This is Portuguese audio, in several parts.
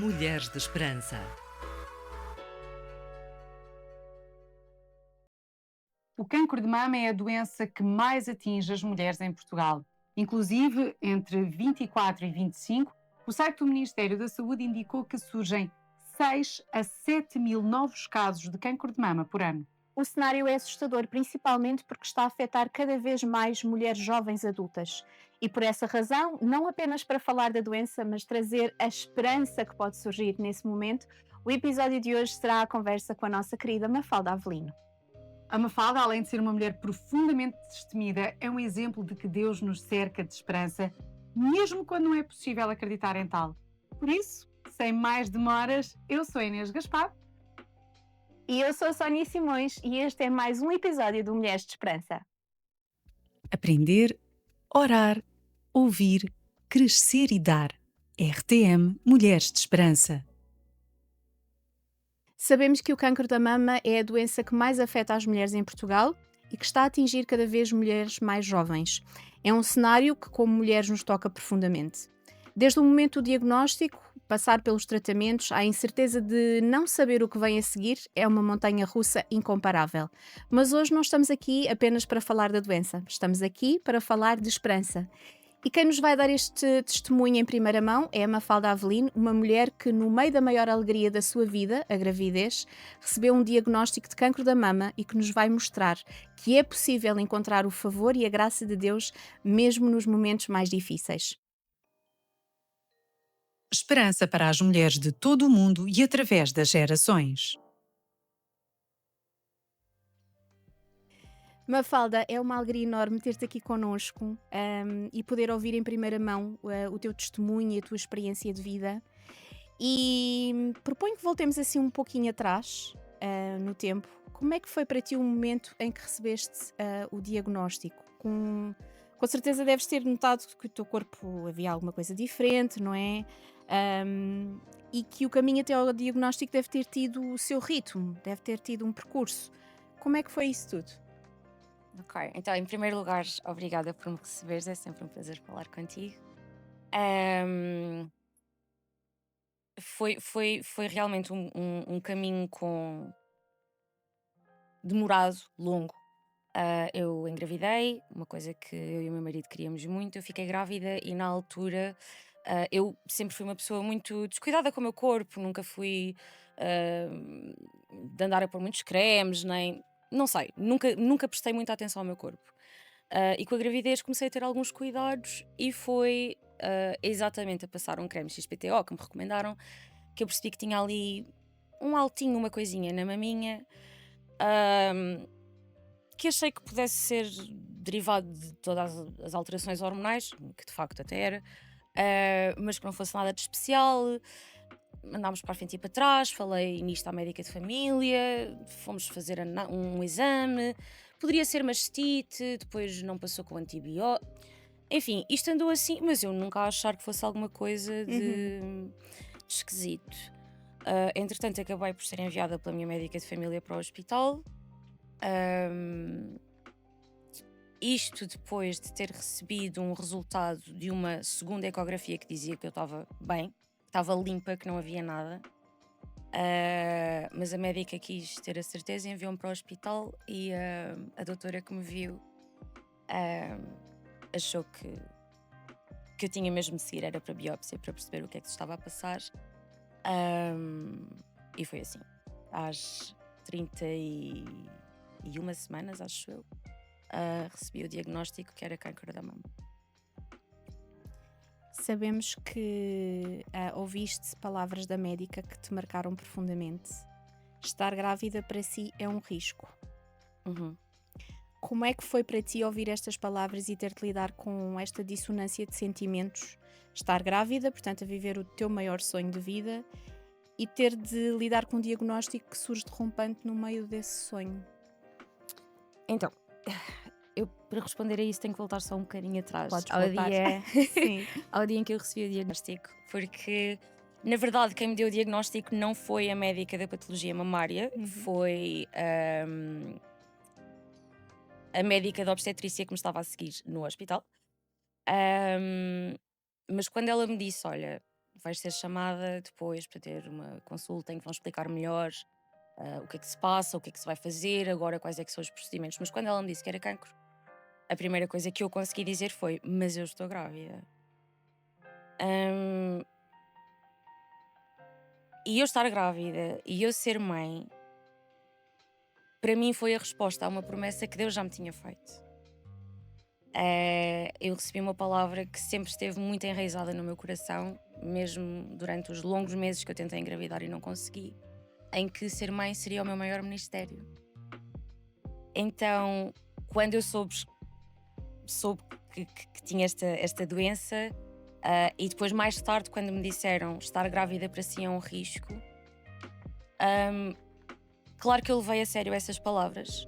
Mulheres de Esperança. O cancro de mama é a doença que mais atinge as mulheres em Portugal. Inclusive, entre 24 e 25, o site do Ministério da Saúde indicou que surgem 6 a 7 mil novos casos de cancro de mama por ano. O cenário é assustador, principalmente porque está a afetar cada vez mais mulheres jovens adultas. E por essa razão, não apenas para falar da doença, mas trazer a esperança que pode surgir nesse momento, o episódio de hoje será a conversa com a nossa querida Mafalda Avelino. A Mafalda, além de ser uma mulher profundamente destemida, é um exemplo de que Deus nos cerca de esperança, mesmo quando não é possível acreditar em tal. Por isso, sem mais demoras, eu sou a Inês Gaspar. E eu sou a Sónia Simões e este é mais um episódio do Mulheres de Esperança. Aprender, orar, ouvir, crescer e dar. RTM Mulheres de Esperança. Sabemos que o cancro da mama é a doença que mais afeta as mulheres em Portugal e que está a atingir cada vez mulheres mais jovens. É um cenário que, como mulheres, nos toca profundamente. Desde o momento do diagnóstico, passar pelos tratamentos, a incerteza de não saber o que vem a seguir é uma montanha russa incomparável. Mas hoje não estamos aqui apenas para falar da doença, estamos aqui para falar de esperança. E quem nos vai dar este testemunho em primeira mão é a Mafalda Avelino, uma mulher que, no meio da maior alegria da sua vida, a gravidez, recebeu um diagnóstico de cancro da mama e que nos vai mostrar que é possível encontrar o favor e a graça de Deus mesmo nos momentos mais difíceis. Esperança para as mulheres de todo o mundo e através das gerações. Mafalda, é uma alegria enorme ter-te aqui connosco e poder ouvir em primeira mão o teu testemunho e a tua experiência de vida. E proponho que voltemos assim um pouquinho atrás no tempo. Como é que foi para ti o momento em que recebeste o diagnóstico? Com certeza deves ter notado que o teu corpo havia alguma coisa diferente, não é? E que o caminho até ao diagnóstico deve ter tido o seu ritmo, deve ter tido um percurso. Como é que foi isso tudo? Ok, então em primeiro lugar, obrigada por me receberes, é sempre um prazer falar contigo. Ahm, foi realmente um caminho demorado, longo. Eu engravidei, uma coisa que eu e o meu marido queríamos muito. Eu fiquei grávida e na altura eu sempre fui uma pessoa muito descuidada com o meu corpo, nunca fui ahm, de andar a pôr muitos cremes, nem. Não sei, nunca prestei muita atenção ao meu corpo. E com a gravidez comecei a ter alguns cuidados e foi exatamente a passar um creme XPTO que me recomendaram que eu percebi que tinha ali um altinho, uma coisinha na maminha, ahm, que achei que pudesse ser derivado de todas as alterações hormonais, que de facto até era, mas que não fosse nada de especial. Andámos para a frente e para trás, falei nisto à médica de família, fomos fazer um exame, poderia ser mastite, depois não passou com antibiótico. Enfim, isto andou assim, mas eu nunca a achar que fosse alguma coisa de esquisito. Entretanto, acabei por ser enviada pela minha médica de família para o hospital. Ahm, Isto depois de ter recebido um resultado de uma segunda ecografia que dizia que eu estava bem, estava limpa, que não havia nada. Mas a médica quis ter a certeza e enviou-me para o hospital e a doutora que me viu achou que eu tinha mesmo de seguir, era para biópsia, para perceber o que é que se estava a passar. E foi assim. Às 31 semanas, acho eu, recebi o diagnóstico que era câncer da mama. Sabemos que ouviste palavras da médica que te marcaram profundamente. Estar grávida para si é um risco. Uhum. Como é que foi para ti ouvir estas palavras e ter de lidar com esta dissonância de sentimentos? Estar grávida, portanto, a viver o teu maior sonho de vida e ter de lidar com um diagnóstico que surge derrompante no meio desse sonho. Então, eu para responder a isso tenho que voltar só um bocadinho atrás. Podes ao voltar. dia, Sim. ao dia em que eu recebi o diagnóstico, porque na verdade quem me deu o diagnóstico não foi a médica da patologia mamária, foi a médica da obstetrícia que me estava a seguir no hospital. Mas quando ela me disse, olha, vais ser chamada depois para ter uma consulta em que vão explicar melhor o que é que se passa, o que é que se vai fazer, agora quais é que são os procedimentos. Mas quando ela me disse que era cancro, a primeira coisa que eu consegui dizer foi: mas eu estou grávida. Hum, e eu estar grávida e eu ser mãe, para mim foi a resposta a uma promessa que Deus já me tinha feito. Eu recebi uma palavra que sempre esteve muito enraizada no meu coração, mesmo durante os longos meses que eu tentei engravidar e não consegui, em que ser mãe seria o meu maior ministério. Então, quando eu soube que tinha esta doença, e depois mais tarde quando me disseram estar grávida para si é um risco, hum, claro que eu levei a sério essas palavras,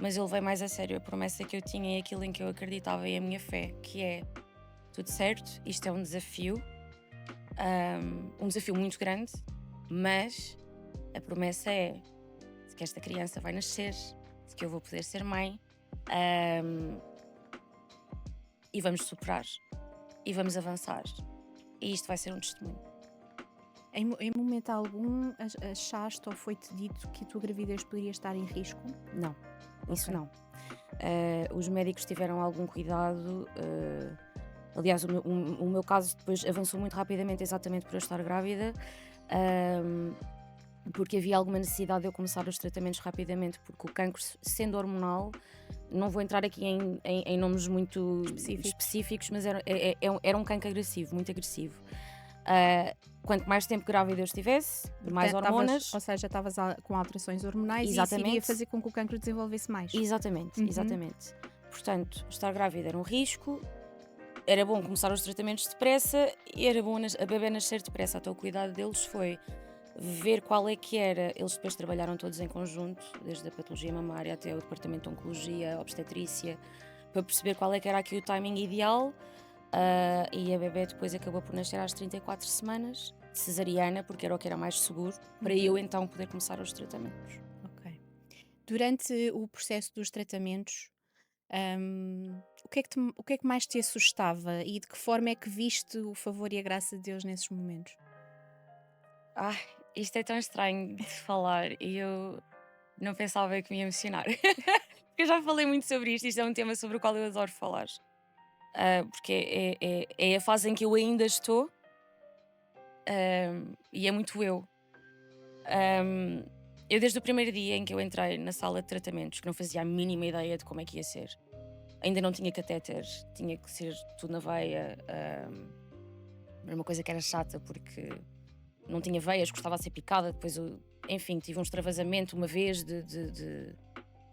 mas eu levei mais a sério a promessa que eu tinha e aquilo em que eu acreditava e a minha fé, que é tudo certo, isto é um desafio muito grande, mas a promessa é de que esta criança vai nascer, de que eu vou poder ser mãe, hum, e vamos superar, e vamos avançar, e isto vai ser um testemunho. Em momento algum achaste ou foi-te dito que a tua gravidez poderia estar em risco? Não, isso Ok. não. Os médicos tiveram algum cuidado. Aliás, o meu caso depois avançou muito rapidamente, exatamente por eu estar grávida, ahm, porque havia alguma necessidade de eu começar os tratamentos rapidamente, porque o cancro, sendo hormonal, não vou entrar aqui em nomes muito específicos, mas era um cancro agressivo, muito agressivo. Quanto mais tempo grávida eu estivesse, mais Portanto, hormonas. ou seja, estavas com alterações hormonais e isso iria Exatamente. fazer com que o cancro desenvolvesse mais. Exatamente, Uhum. exatamente. Portanto, estar grávida era um risco, era bom começar os tratamentos depressa e era bom a bebê nascer depressa. Então o cuidado deles foi ver qual é que era. Eles depois trabalharam todos em conjunto, desde a patologia mamária até o departamento de oncologia, obstetrícia, para perceber qual é que era aqui o timing ideal. E a bebê depois acabou por nascer às 34 semanas, de cesariana, porque era o que era mais seguro, para eu então poder começar os tratamentos. Ok. Durante o processo dos tratamentos, o que é que mais te assustava e de que forma é que viste o favor e a graça de Deus nesses momentos? Ai, isto é tão estranho de falar e eu não pensava que me ia emocionar. Porque eu já falei muito sobre isto é um tema sobre o qual eu adoro falar. Porque é a fase em que eu ainda estou, e é muito eu. Ahm, eu desde o primeiro dia em que eu entrei na sala de tratamentos, que não fazia a mínima ideia de como é que ia ser, ainda não tinha catéter, tinha que ser tudo na veia. Era uma coisa que era chata porque não tinha veias, gostava de ser picada. Depois, enfim, tive um extravasamento uma vez de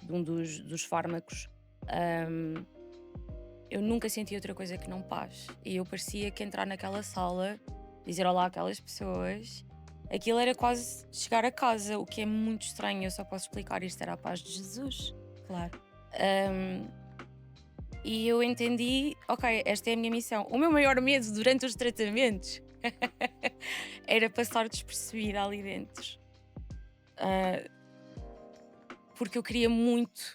um dos fármacos. Ahm, eu nunca senti outra coisa que não paz. E eu parecia que entrar naquela sala, dizer olá àquelas pessoas, aquilo era quase chegar a casa, o que é muito estranho. Eu só posso explicar, isto era a paz de Jesus. Claro. E eu entendi, ok, esta é a minha missão. O meu maior medo durante os tratamentos era passar despercebida ali dentro. Porque eu queria muito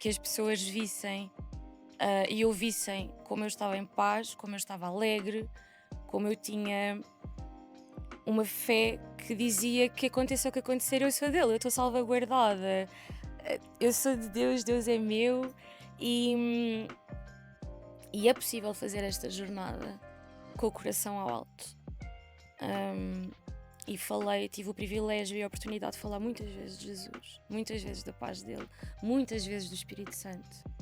que as pessoas vissem e ouvissem como eu estava em paz, como eu estava alegre, como eu tinha uma fé que dizia que aconteça o que acontecer, eu sou dele, eu estou salvaguardada, eu sou de Deus, Deus é meu e é possível fazer esta jornada com o coração ao alto. E tive o privilégio e a oportunidade de falar muitas vezes de Jesus, muitas vezes da paz dele, muitas vezes do Espírito Santo.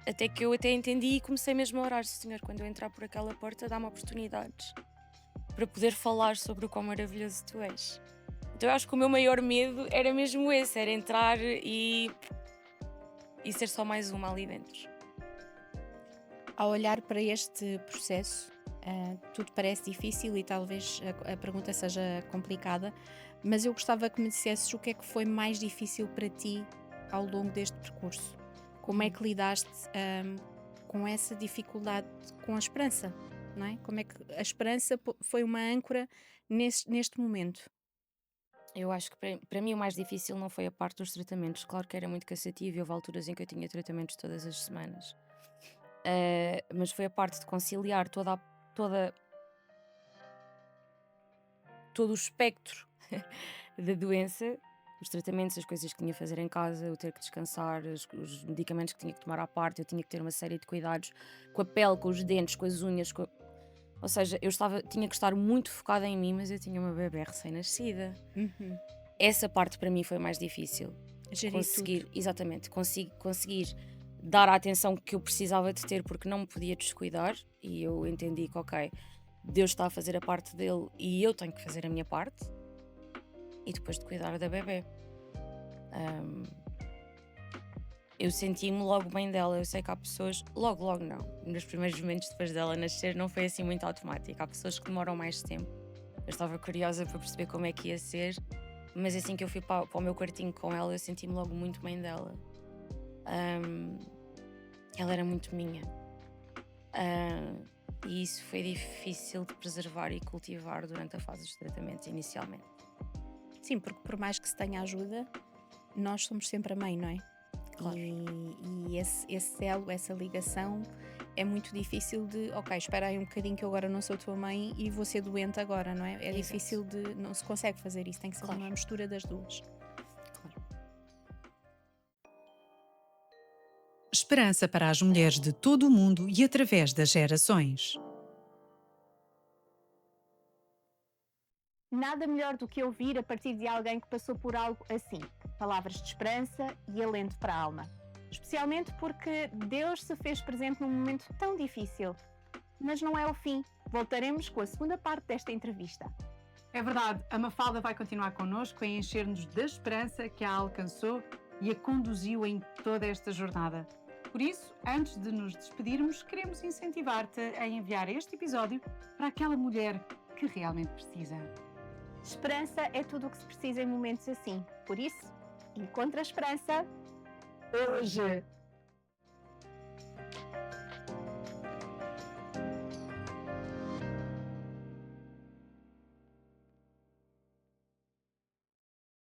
Até que eu até entendi e comecei mesmo a orar: Senhor, quando eu entrar por aquela porta, dá-me oportunidades para poder falar sobre o quão maravilhoso tu és. Então eu acho que o meu maior medo era mesmo esse, era entrar e ser só mais uma ali dentro. Ao olhar para este processo, tudo parece difícil e talvez a pergunta seja complicada, mas eu gostava que me dissesses o que é que foi mais difícil para ti ao longo deste percurso. Como é que lidaste com essa dificuldade com a esperança, não é? Como é que a esperança foi uma âncora neste momento? Eu acho que para mim o mais difícil não foi a parte dos tratamentos. Claro que era muito cansativo e houve alturas em que eu tinha tratamentos todas as semanas. Mas foi a parte de conciliar toda, todo o espectro da doença, os tratamentos, as coisas que tinha a fazer em casa, eu ter que descansar, os medicamentos que tinha que tomar à parte, eu tinha que ter uma série de cuidados com a pele, com os dentes, com as unhas. Ou seja, tinha que estar muito focada em mim, mas eu tinha uma bebé recém-nascida. Uhum. Essa parte para mim foi mais difícil. Gerir Conseguir, tudo. exatamente, conseguir dar a atenção que eu precisava de ter porque não me podia descuidar e eu entendi que, ok, Deus está a fazer a parte dele e eu tenho que fazer a minha parte e depois de cuidar da bebé. Ahm, eu senti-me logo bem dela. Eu sei que há pessoas, logo não, nos primeiros momentos depois dela nascer não foi assim muito automático. Há pessoas que demoram mais tempo. Eu estava curiosa para perceber como é que ia ser, mas assim que eu fui para o meu quartinho com ela, eu senti-me logo muito bem dela. Ela era muito minha. E isso foi difícil de preservar e cultivar durante a fase dos tratamentos inicialmente. Sim, porque por mais que se tenha ajuda, nós somos sempre a mãe, não é? Claro. E esse elo, essa ligação é muito difícil de, ok, espera aí um bocadinho que eu agora não sou tua mãe e vou ser doente agora, não é? É Exato. difícil de, não se consegue fazer isso, tem que ser Claro. uma mistura das duas. Esperança para as mulheres de todo o mundo e através das gerações. Nada melhor do que ouvir a partir de alguém que passou por algo assim. Palavras de esperança e alento para a alma. Especialmente porque Deus se fez presente num momento tão difícil. Mas não é o fim. Voltaremos com a segunda parte desta entrevista. É verdade, a Mafalda vai continuar connosco a encher-nos da esperança que a alcançou e a conduziu em toda esta jornada. Por isso, antes de nos despedirmos, queremos incentivar-te a enviar este episódio para aquela mulher que realmente precisa. Esperança é tudo o que se precisa em momentos assim. Por isso, encontra a esperança hoje.